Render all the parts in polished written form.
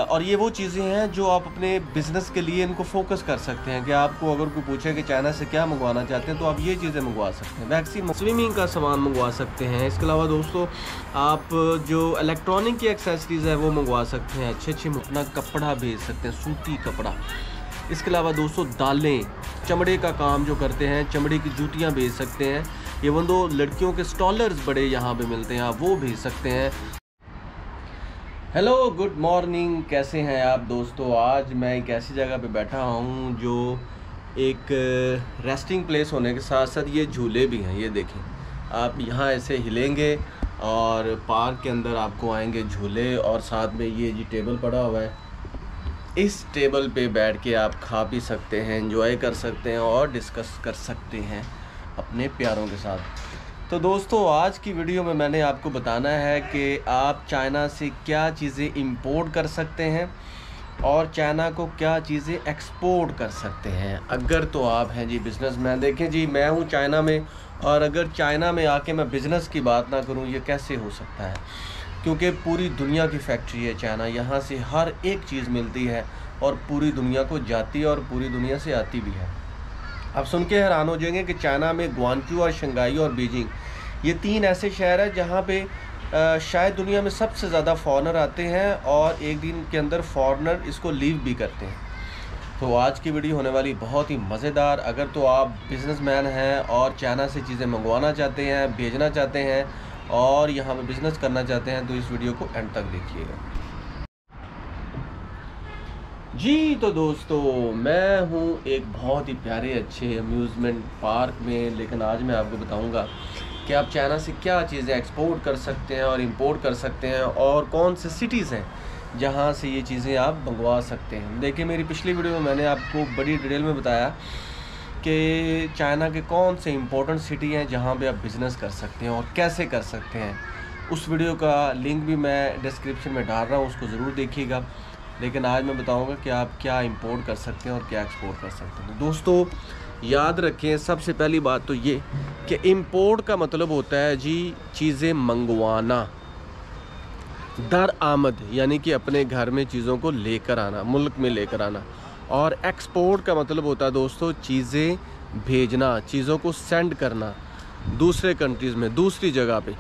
और ये वो चीज़ें हैं जो आप अपने बिज़नेस के लिए इनको फोकस कर सकते हैं कि आपको अगर कोई पूछे कि चाइना से क्या मंगवाना चाहते हैं तो आप ये चीज़ें मंगवा सकते हैं। वैक्सीन, स्विमिंग का सामान मंगवा सकते हैं। इसके अलावा दोस्तों आप जो इलेक्ट्रॉनिक की एक्सेसरीज़ है वो मंगवा सकते हैं। अच्छे अपना कपड़ा भेज सकते हैं, सूती कपड़ा। इसके अलावा दोस्तों दालें, चमड़े का काम जो करते हैं, चमड़े की जूतियाँ भेज सकते हैं। इवन दो लड़कियों के स्टॉलर्स बड़े यहाँ पे मिलते हैं, आप वो भेज सकते हैं। हेलो, गुड मॉर्निंग, कैसे हैं आप दोस्तों। आज मैं एक ऐसी जगह पे बैठा हूँ जो एक रेस्टिंग प्लेस होने के साथ साथ ये झूले भी हैं। ये देखें, आप यहाँ ऐसे हिलेंगे और पार्क के अंदर आपको आएंगे झूले, और साथ में ये जी टेबल पड़ा हुआ है। इस टेबल पे बैठ के आप खा पी सकते हैं, एंजॉय कर सकते हैं और डिस्कस कर सकते हैं अपने प्यारों के साथ। तो दोस्तों आज की वीडियो में मैंने आपको बताना है कि आप चाइना से क्या चीज़ें इंपोर्ट कर सकते हैं और चाइना को क्या चीज़ें एक्सपोर्ट कर सकते हैं। अगर तो आप हैं जी बिज़नेसमैन, देखें जी मैं हूँ चाइना में, और अगर चाइना में आके मैं बिज़नेस की बात ना करूँ ये कैसे हो सकता है, क्योंकि पूरी दुनिया की फैक्ट्री है चाइना। यहाँ से हर एक चीज़ मिलती है और पूरी दुनिया को जाती है और पूरी दुनिया से आती भी है। आप सुन के हैरान हो जाएंगे कि चाइना में ग्वांचू और शंघाई और बीजिंग, ये तीन ऐसे शहर हैं जहाँ पे शायद दुनिया में सबसे ज़्यादा फॉरेनर आते हैं और एक दिन के अंदर फॉरेनर इसको लीव भी करते हैं। तो आज की वीडियो होने वाली बहुत ही मज़ेदार। अगर तो आप बिज़नेसमैन हैं और चाइना से चीज़ें मंगवाना चाहते हैं, भेजना चाहते हैं और यहाँ पे बिज़नेस करना चाहते हैं तो इस वीडियो को एंड तक देखिएगा जी। तो दोस्तों मैं हूँ एक बहुत ही प्यारे अच्छे अम्यूज़मेंट पार्क में, लेकिन आज मैं आपको बताऊँगा कि आप चाइना से क्या चीज़ें एक्सपोर्ट कर सकते हैं और इंपोर्ट कर सकते हैं और कौन से सिटीज़ हैं जहाँ से ये चीज़ें आप मंगवा सकते हैं। देखिए मेरी पिछली वीडियो में मैंने आपको बड़ी डिटेल में बताया कि चाइना के कौन से इम्पोर्टेंट सिटी हैं जहाँ पे आप बिज़नेस कर सकते हैं और कैसे कर सकते हैं। उस वीडियो का लिंक भी मैं डिस्क्रिप्शन में डाल रहा हूँ, उसको ज़रूर देखिएगा। लेकिन आज मैं बताऊँगा कि आप क्या इंपोर्ट कर सकते हैं और क्या एक्सपोर्ट कर सकते हैं। दोस्तों याद रखें, सबसे पहली बात तो ये कि इंपोर्ट का मतलब होता है जी चीज़ें मंगवाना, दरआमद, यानी कि अपने घर में चीज़ों को लेकर आना, मुल्क में लेकर आना। और एक्सपोर्ट का मतलब होता है दोस्तों चीज़ें भेजना, चीज़ों को सेंड करना दूसरे कंट्रीज़ में, दूसरी जगह पे।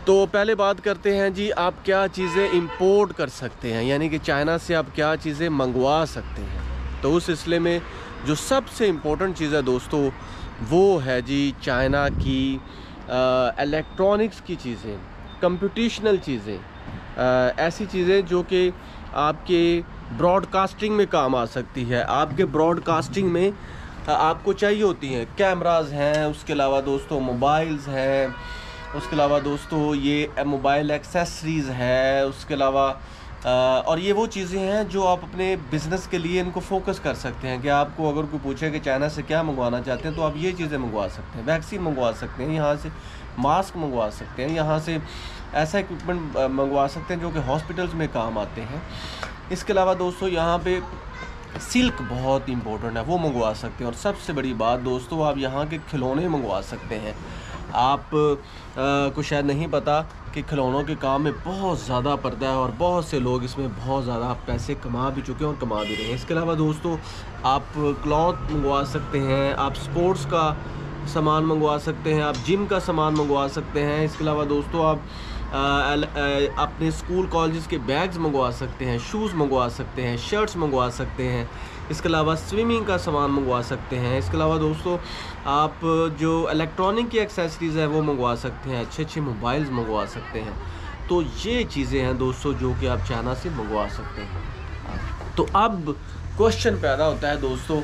तो पहले बात करते हैं जी आप क्या चीज़ें इंपोर्ट कर सकते हैं, यानी कि चाइना से आप क्या चीज़ें मंगवा सकते हैं। तो उस सिलसिले में जो सबसे इम्पोर्टेंट चीज़ है दोस्तों वो है जी चाइना की इलेक्ट्रॉनिक्स की चीज़ें, कंप्यूटेशनल चीज़ें, ऐसी चीज़ें जो कि आपके ब्रॉडकास्टिंग में काम आ सकती है। आपके ब्रॉडकास्टिंग में आपको चाहिए होती हैं, कैमराज हैं, उसके अलावा दोस्तों मोबाइल्स हैं, उसके अलावा दोस्तों ये मोबाइल एक्सेसरीज़ है, उसके अलावा और ये वो चीज़ें हैं जो आप अपने बिज़नेस के लिए इनको फोकस कर सकते हैं कि आपको अगर कोई पूछे कि चाइना से क्या मंगवाना चाहते हैं तो आप ये चीज़ें मंगवा सकते हैं। वैक्सीन मंगवा सकते हैं यहाँ से, मास्क मंगवा सकते हैं यहाँ से, ऐसा इक्विपमेंट मंगवा सकते हैं जो कि हॉस्पिटल्स में काम आते हैं। इसके अलावा दोस्तों यहाँ पे सिल्क बहुत इम्पोर्टेंट है, वो मंगवा सकते हैं। और सबसे बड़ी बात दोस्तों आप यहाँ के खिलौने मंगवा सकते हैं। आप को शायद नहीं पता कि खिलौनों के काम में बहुत ज़्यादा पर्दा है और बहुत से लोग इसमें बहुत ज़्यादा पैसे कमा भी चुके हैं और कमा भी रहे हैं। इसके अलावा दोस्तों आप क्लॉथ मंगवा सकते हैं, आप स्पोर्ट्स का सामान मंगवा सकते हैं, आप जिम का सामान मंगवा सकते हैं। इसके अलावा दोस्तों आप अपने स्कूल कॉलेज के बैग्स मंगवा सकते हैं, शूज़ मंगवा सकते हैं, शर्ट्स मंगवा सकते हैं। इसके अलावा स्विमिंग का सामान मंगवा सकते हैं। इसके अलावा दोस्तों आप जो इलेक्ट्रॉनिक की एक्सेसरीज़ है वो मंगवा सकते हैं, अच्छे मोबाइल्स मंगवा सकते हैं। तो ये चीज़ें हैं दोस्तों जो कि आप चाइना से मंगवा सकते हैं। तो अब क्वेश्चन पैदा होता है दोस्तों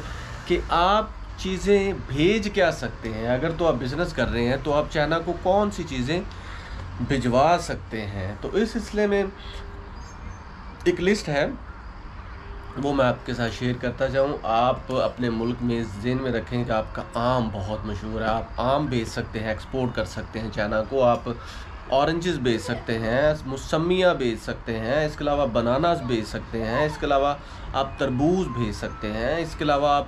कि आप चीज़ें भेज क्या सकते हैं। अगर तो आप बिज़नेस कर रहे हैं तो आप चाइना को कौन सी चीज़ें भिजवा सकते हैं। तो इस सिलसिले में एक लिस्ट है, वो मैं आपके साथ शेयर करता जाऊँ। आप अपने मुल्क में ज़हन में रखें कि आपका आम बहुत मशहूर है, आप आम बेच सकते हैं, एक्सपोर्ट कर सकते हैं चाइना को। आप ऑरेंजेस बेच सकते हैं, मौसमियाँ बेच सकते हैं, इसके अलावा बनानास बेच सकते हैं, इसके अलावा आप तरबूज भेज सकते हैं, इसके अलावा आप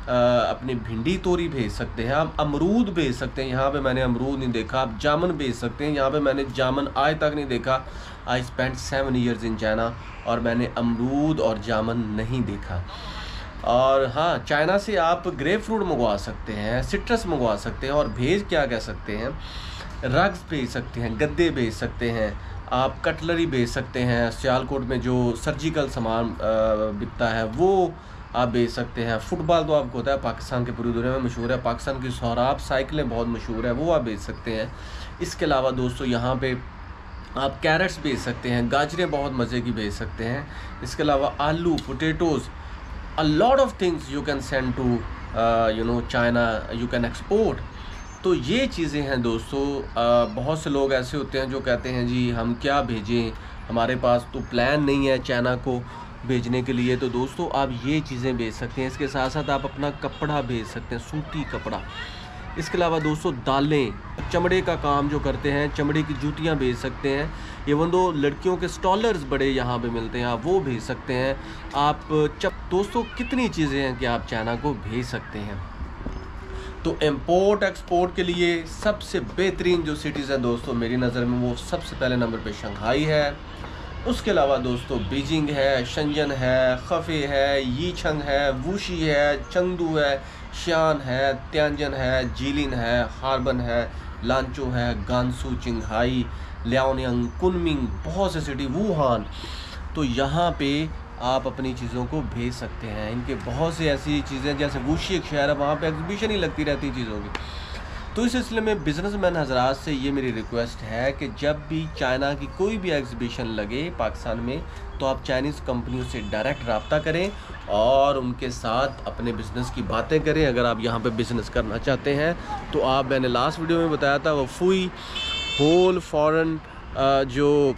अपनी भिंडी तोरी भेज सकते हैं, आप अमरूद भेज सकते हैं। यहाँ पे मैंने अमरूद नहीं देखा। आप जामुन भेज सकते हैं, यहाँ पे मैंने जामुन आज तक नहीं देखा। I spend 7 years in China और मैंने अमरूद और जामुन नहीं देखा। और हाँ, चाइना से आप ग्रेप फ्रूट मंगवा सकते हैं, सिट्रस मंगवा सकते हैं, और भेज क्या कह सकते हैं, रग्स भेज सकते हैं, गद्दे भेज सकते हैं, आप कटलरी भेज सकते हैं। सियालकोट में जो सर्जिकल सामान बिकता है वो आप बेच सकते हैं। फुटबॉल तो आपको होता है पाकिस्तान के पूरी दुनिया में मशहूर है, पाकिस्तान की सोहराब साइकिलें बहुत मशहूर है, वो आप बेच सकते हैं। इसके अलावा दोस्तों यहाँ पे आप कैरेट्स बेच सकते हैं, गाजरें बहुत मज़े की बेच सकते हैं। इसके अलावा आलू, potatoes, a lot of things you can send to China, you can export। तो ये चीज़ें हैं दोस्तों। बहुत से लोग ऐसे होते हैं जो कहते हैं जी हम क्या भेजें, हमारे पास तो प्लान नहीं है चाइना को भेजने के लिए। तो दोस्तों आप ये चीज़ें भेज सकते हैं। इसके साथ साथ आप अपना कपड़ा भेज सकते हैं, सूती कपड़ा। इसके अलावा दोस्तों दालें, चमड़े का काम जो करते हैं, चमड़े की जूतियां भेज सकते हैं। इवन दो लड़कियों के स्टॉलर्स बड़े यहाँ पे मिलते हैं, आप वो भेज सकते हैं। आप दोस्तों कितनी चीज़ें हैं कि आप चाइना को भेज सकते हैं। तो इंपोर्ट एक्सपोर्ट के लिए सबसे बेहतरीन जो सिटीज़ हैं दोस्तों मेरी नज़र में, वो सबसे पहले नंबर पे शंघाई है। उसके अलावा दोस्तों बीजिंग है, शंजन है, खफे है, यीचंग है, वूशी है, चंगदू है, शियान है, त्यानजन है, जीलिन है, हार्बन है, लांचो है, गांसू, चिंगहाई, लियाओनियंग, कुनमिंग, बहुत से सिटी, वुहान। तो यहाँ पे आप अपनी चीज़ों को भेज सकते हैं। इनके बहुत सी ऐसी चीज़ें, जैसे वूशी एक शहर है, वहाँ पे एग्जीबिशन ही लगती रहती चीज़ों की। तो इस सिलसिले में बिजनेसमैन हजरात से ये मेरी रिक्वेस्ट है कि जब भी चाइना की कोई भी एग्जीबिशन लगे पाकिस्तान में, तो आप चाइनीज़ कंपनियों से डायरेक्ट रब्ता करें और उनके साथ अपने बिज़नेस की बातें करें। अगर आप यहाँ पे बिज़नेस करना चाहते हैं तो आप, मैंने लास्ट वीडियो में बताया था, वो फुई होल फॉरेन जो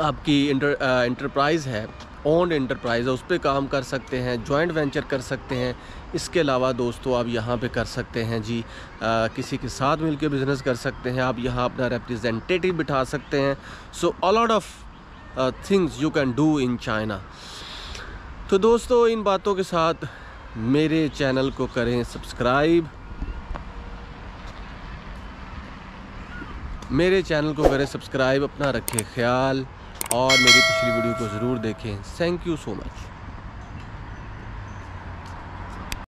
आपकी इंटरप्राइज़ है, ओन्ड इंटरप्राइज़ है, उस पर काम कर सकते हैं, जॉइंट वेंचर कर सकते हैं। इसके अलावा दोस्तों आप यहाँ पे कर सकते हैं जी किसी के साथ मिलकर बिज़नेस कर सकते हैं। आप यहाँ अपना रिप्रेजेंटेटिव बिठा सकते हैं। So a lot of things you can do in China. तो दोस्तों इन बातों के साथ मेरे चैनल को करें सब्सक्राइब, अपना रखें ख्याल, और मेरी पिछली वीडियो को ज़रूर देखें। Thank you so much.